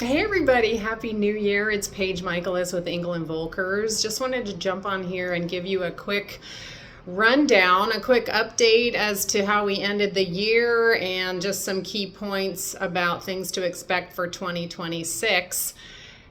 Hey everybody, Happy New Year. It's Paige Michaelis with Engel and Volkers. Just wanted to jump on here and give you a quick rundown, a quick update as to how we ended the year and just some key points about things to expect for 2026.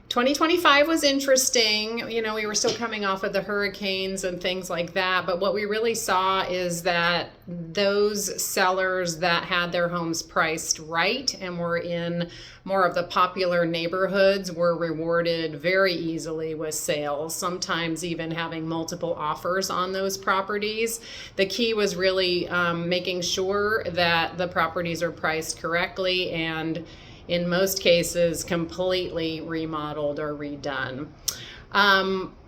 2025 was interesting. We were still coming off of the hurricanes and things like that. But what we really saw is that those sellers that had their homes priced right and were in more of the popular neighborhoods were rewarded very easily with sales, sometimes even having multiple offers on those properties. The key was really making sure that the properties are priced correctly and in most cases completely remodeled or redone.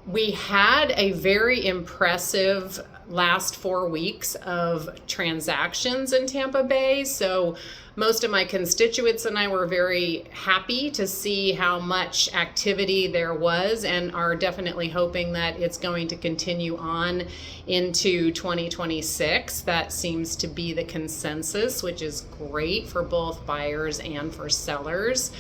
We had a very impressive last 4 weeks of transactions in Tampa Bay. So most of my constituents and I were very happy to see how much activity there was and are definitely hoping that it's going to continue on into 2026. That seems to be the consensus, which is great for both buyers and for sellers.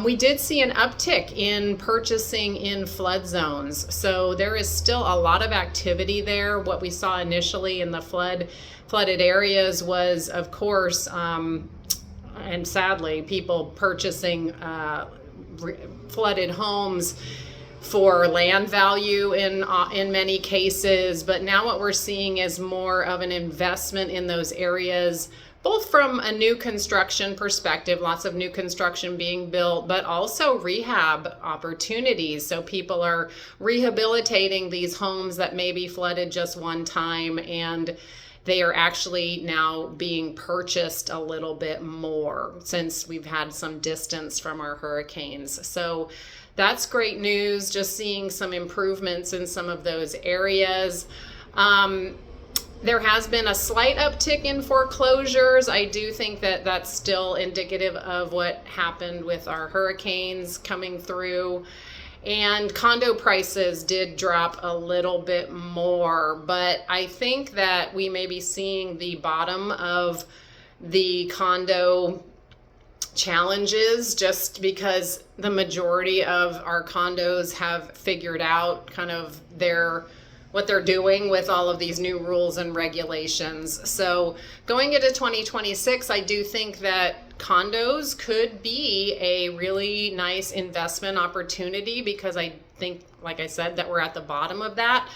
We did see an uptick in purchasing in flood zones. So there is still a lot of activity there. What we saw initially in the flooded areas was, of course, and sadly, people purchasing flooded homes for land value in many cases. But now what we're seeing is more of an investment in those areas, both from a new construction perspective, lots of new construction being built, but also rehab opportunities. So people are rehabilitating these homes that maybe flooded just one time, and they are actually now being purchased a little bit more since we've had some distance from our hurricanes. So that's great news, just seeing some improvements in some of those areas. There has been a slight uptick in foreclosures. I do think that that's still indicative of what happened with our hurricanes coming through. And condo prices did drop a little bit more, but I think that we may be seeing the bottom of the condo challenges just because the majority of our condos have figured out kind of what they're doing with all of these new rules and regulations. So going into 2026, I do think that condos could be a really nice investment opportunity because I think, like I said, that we're at the bottom of that.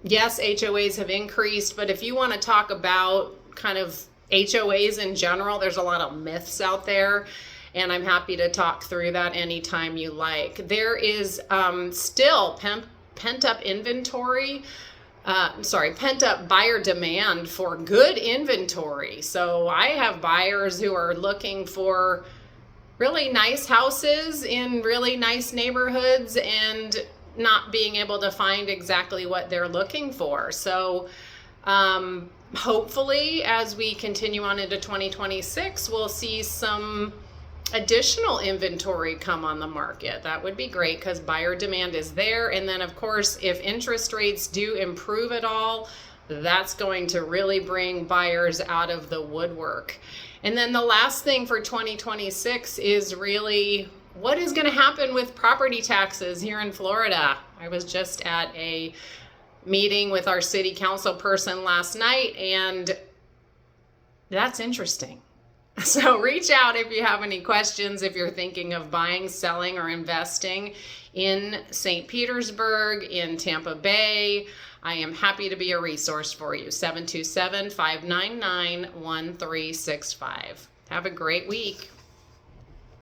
Yes, HOAs have increased, but if you want to talk about kind of HOAs in general, there's a lot of myths out there, and I'm happy to talk through that anytime you like. There is still pent-up buyer demand for good inventory. So I have buyers who are looking for really nice houses in really nice neighborhoods and not being able to find exactly what they're looking for. So hopefully as we continue on into 2026, we'll see some additional inventory come on the market. That would be great because buyer demand is there. And then of course, if interest rates do improve at all, that's going to really bring buyers out of the woodwork. And then the last thing for 2026 is really what is going to happen with property taxes here in Florida. I was just at a meeting with our city council person last night, and that's interesting. So reach out if you have any questions, if you're thinking of buying, selling, or investing in St. Petersburg, in Tampa Bay. I am happy to be a resource for you. 727-599-1365. Have a great week.